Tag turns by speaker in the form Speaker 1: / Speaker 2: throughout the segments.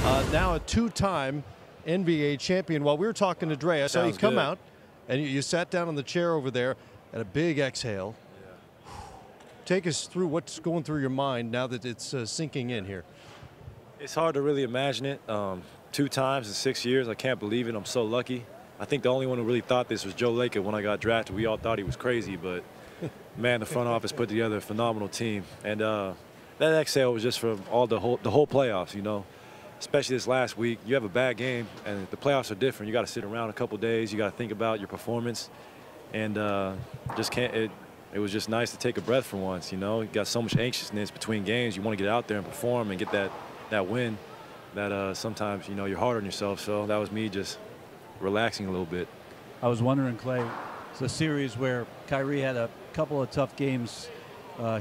Speaker 1: now a two-time NBA champion. While we were talking to Dre, I saw you come out, and you sat down on the chair over there at a big exhale. Yeah. Take us through what's going through your mind now that it's sinking in here.
Speaker 2: It's hard to really imagine it. 2 times in 6 years. I can't believe it. I'm so lucky. I think the only one who really thought this was Joe Lacob when I got drafted. We all thought he was crazy, but man, the front office put together a phenomenal team. And that exhale was just from the whole playoffs, you know. Especially this last week, you have a bad game, and the playoffs are different. You got to sit around a couple days. You got to think about your performance, and just can't. It was just nice to take a breath for once. You know, you got so much anxiousness between games. You want to get out there and perform and get that win. That sometimes you're hard on yourself. So that was me just relaxing a little bit.
Speaker 3: I was wondering, Klay, it's a series where Kyrie had a couple of tough games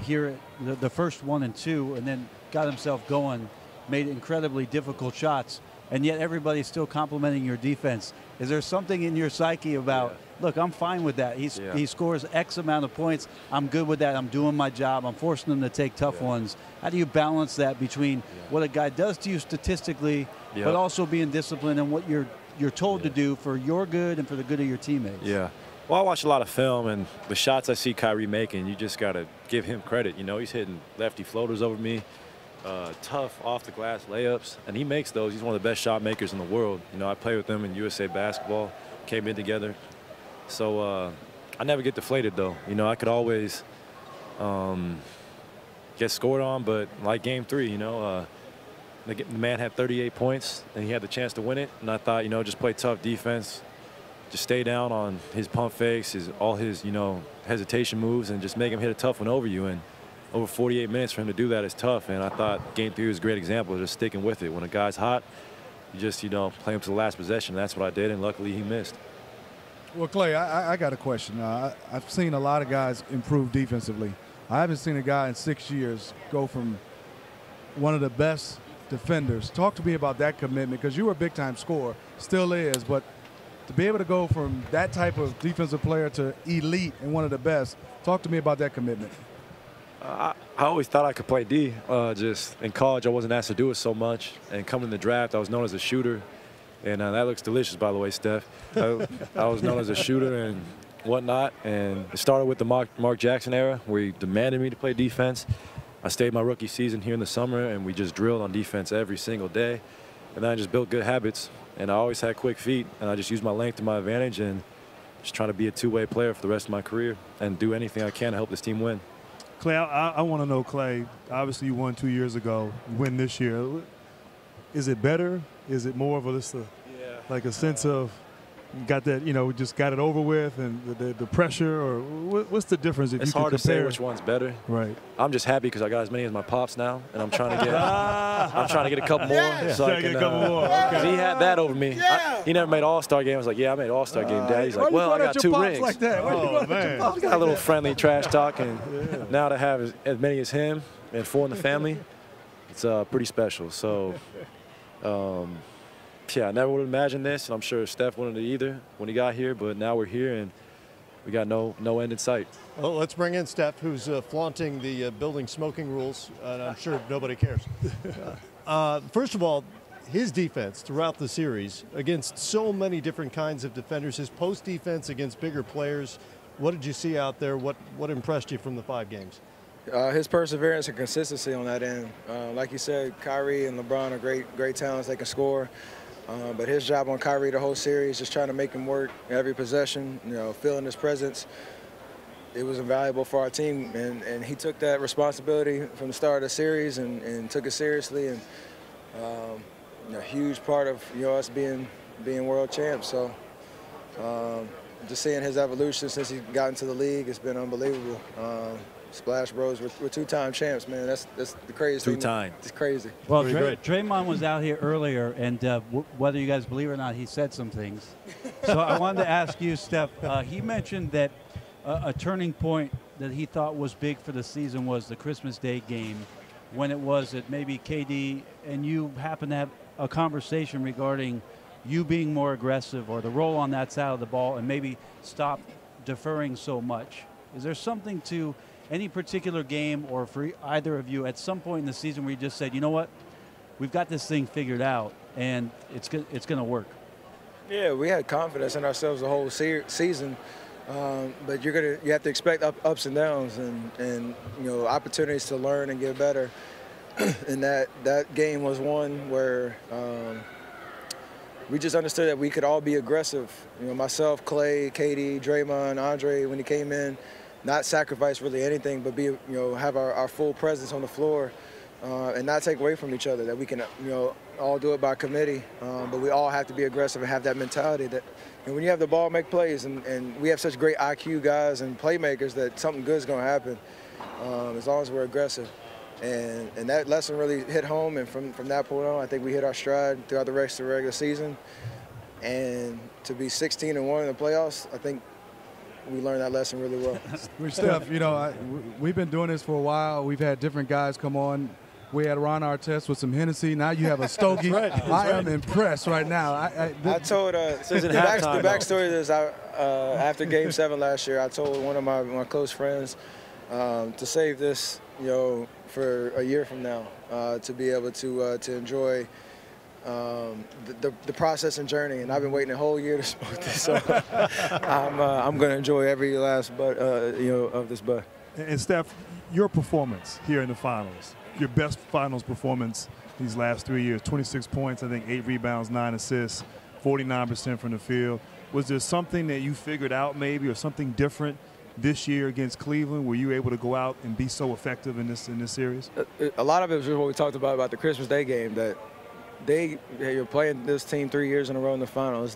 Speaker 3: here, the first 1 and 2, and then got himself going. Made incredibly difficult shots, and yet everybody's still complimenting your defense. Is there something in your psyche about, look, I'm fine with that. He scores X amount of points. I'm good with that. I'm doing my job. I'm forcing them to take tough ones. How do you balance that between what a guy does to you statistically, but also being disciplined and what you're told to do for your good and for the good of your teammates?
Speaker 2: Yeah. Well, I watch a lot of film, and the shots I see Kyrie making, you just got to give him credit. You know, he's hitting lefty floaters over me. Tough off-the-glass layups, and he makes those. He's one of the best shot makers in the world. You know, I played with him in USA basketball, came in together. So I never get deflated, though. You know, I could always get scored on, but like Game 3, the man had 38 points, and he had the chance to win it. And I thought, just play tough defense, just stay down on his pump fakes, all his, hesitation moves, and just make him hit a tough one over you. And over 48 minutes for him to do that is tough, and I thought Game 3 was a great example of just sticking with it. When a guy's hot, you just, play him to the last possession. That's what I did, and luckily he missed.
Speaker 4: Well, Klay, I got a question. I've seen a lot of guys improve defensively. I haven't seen a guy in 6 years go from one of the best defenders. Talk to me about that commitment, because you were a big-time scorer, still is, but to be able to go from that type of defensive player to elite and one of the best, talk to me about that commitment.
Speaker 2: I always thought I could play D. Just in college, I wasn't asked to do it so much. And coming in the draft, I was known as a shooter. And that looks delicious, by the way, Steph. I was known as a shooter and whatnot. And it started with the Mark Jackson era, where he demanded me to play defense. I stayed my rookie season here in the summer, and we just drilled on defense every single day. And then I just built good habits. And I always had quick feet, and I just used my length to my advantage and just trying to be a two-way player for the rest of my career and do anything I can to help this team win.
Speaker 5: Klay, I want to know, Klay, obviously you won 2 years ago, win this year. Is it better? Is it more of like a sense of got that, just got it over with and the pressure, or what's the difference if
Speaker 2: it's
Speaker 5: you can
Speaker 2: hard to say
Speaker 5: compare?
Speaker 2: which one's better.
Speaker 5: Right.
Speaker 2: I'm just happy because I got as many as my pops now, and I'm trying to get a couple more. So I can,
Speaker 5: get a couple more.
Speaker 2: Okay. He had that over me. He never made All-Star game. I was like, yeah, I made All-Star game, Dad. He's like, well, I got 2 rings.
Speaker 4: Like that?
Speaker 5: Oh, man.
Speaker 2: We got a little friendly trash talk, and now to have as many as him and 4 in the family, it's pretty special. So, yeah, I never would have imagined this, and I'm sure Steph wouldn't have either when he got here, but now we're here, and we got no end in sight.
Speaker 1: Well, let's bring in Steph, who's flaunting the building smoking rules, and I'm sure nobody cares. First of all, his defense throughout the series against so many different kinds of defenders, his post defense against bigger players, what did you see out there? What impressed you from the 5 games?
Speaker 6: His perseverance and consistency on that end. Like you said, Kyrie and LeBron are great talents. They can score. But his job on Kyrie the whole series, just trying to make him work every possession, feeling his presence. It was invaluable for our team, and he took that responsibility from the start of the series and took it seriously. And a huge part of us being world champs. So just seeing his evolution since he got into the league, it's been unbelievable. Splash Bros, we're 2-time champs, man. That's the craziest thing.
Speaker 2: 2-time.
Speaker 6: It's crazy.
Speaker 3: Well, Draymond was out here earlier, and whether you guys believe it or not, he said some things. So I wanted to ask you, Steph, he mentioned that a turning point that he thought was big for the season was the Christmas Day game, when it was that maybe KD and you happened to have a conversation regarding you being more aggressive or the role on that side of the ball and maybe stop deferring so much. Is there something to any particular game or for either of you at some point in the season where you just said, you know what, we've got this thing figured out, and it's going to work.
Speaker 6: Yeah, we had confidence in ourselves the whole season, but you have to expect ups and downs, and opportunities to learn and get better. And that game was one where we just understood that we could all be aggressive. Myself, Klay, KD, Draymond, Andre, when he came in, not sacrifice really anything, but have our full presence on the floor, and not take away from each other. That we can all do it by committee, but we all have to be aggressive and have that mentality that when you have the ball, make plays, and we have such great IQ guys and playmakers that something good is going to happen as long as we're aggressive. And that lesson really hit home, and from that point on, I think we hit our stride throughout the rest of the regular season. And to be 16-1 in the playoffs, I think we learned that lesson really well.
Speaker 4: Steph, we've been doing this for a while. We've had different guys come on. We had Ron Artest with some Hennessy. Now you have a Stogie. I am impressed right now.
Speaker 6: I told the backstory to this. After Game 7 last year, I told one of my close friends to save this, for a year from now, to be able to enjoy the process and journey. And I've been waiting a whole year to smoke this, so I'm going to enjoy every last bud of this bud.
Speaker 5: And Steph, your performance here in the finals, your best finals performance these last 3 years, 26 points, I think 8 rebounds, 9 assists, 49% from the field. Was there something that you figured out maybe, or something different this year against Cleveland? Were you able to go out and be so effective in this series?
Speaker 6: A lot of it was what we talked about the Christmas Day game, that you're playing this team 3 years in a row in the finals.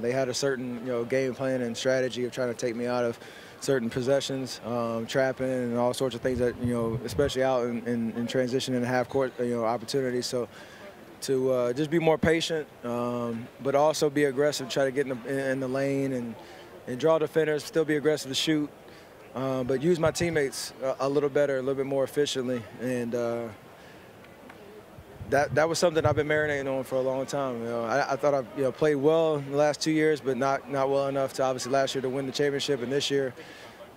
Speaker 6: They had a certain game plan and strategy of trying to take me out of certain possessions, trapping, and all sorts of things that especially out in transition and half court opportunities. So to just be more patient, but also be aggressive, try to get in the lane and draw defenders, still be aggressive to shoot, but use my teammates a little better, a little bit more efficiently. And that was something I've been marinating on for a long time. I thought I played well in the last 2 years, but not well enough to obviously last year to win the championship, and this year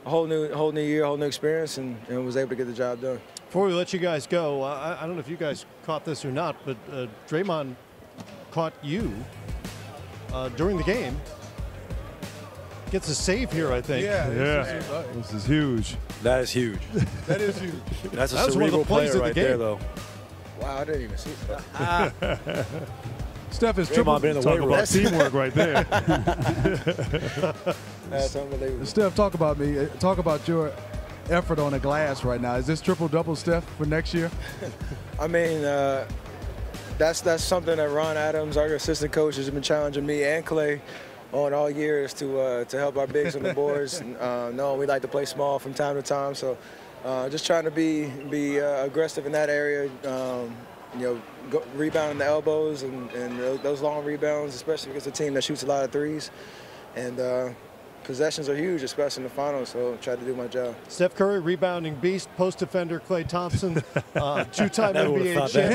Speaker 6: a whole new year, whole new experience, and was able to get the job done.
Speaker 1: Before we let you guys go, I don't know if you guys caught this or not, but Draymond caught you during the game. Gets a save here, I think.
Speaker 5: Yeah. This is huge.
Speaker 2: That is huge.
Speaker 4: That is huge.
Speaker 2: That's a cerebral player right there, though.
Speaker 6: Wow, I didn't even see that.
Speaker 4: Steph is triple.
Speaker 2: Been in the
Speaker 5: Talk
Speaker 2: weight room.
Speaker 5: about teamwork right there.
Speaker 6: That's unbelievable.
Speaker 4: Steph, talk about me. Talk about your effort on the glass right now. Is this triple-double, Steph, for next year?
Speaker 6: I mean, that's something that Ron Adams, our assistant coach, has been challenging me and Klay on all years to help our bigs on the boards. We like to play small from time to time, so just trying to be aggressive in that area. Rebounding the elbows and those long rebounds, especially against a team that shoots a lot of threes. And possessions are huge, especially in the finals, so try to do my job.
Speaker 1: Steph Curry, rebounding beast, post defender Klay Thompson, two-time
Speaker 2: Never would've
Speaker 1: NBA
Speaker 2: thought that.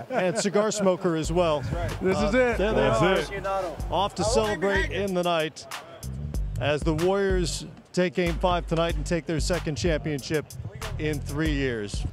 Speaker 1: champion, and cigar smoker as well.
Speaker 4: This is it.
Speaker 1: There they are,
Speaker 5: That's it.
Speaker 1: off to celebrate in the night as the Warriors take Game 5 tonight and take their second championship in 3 years.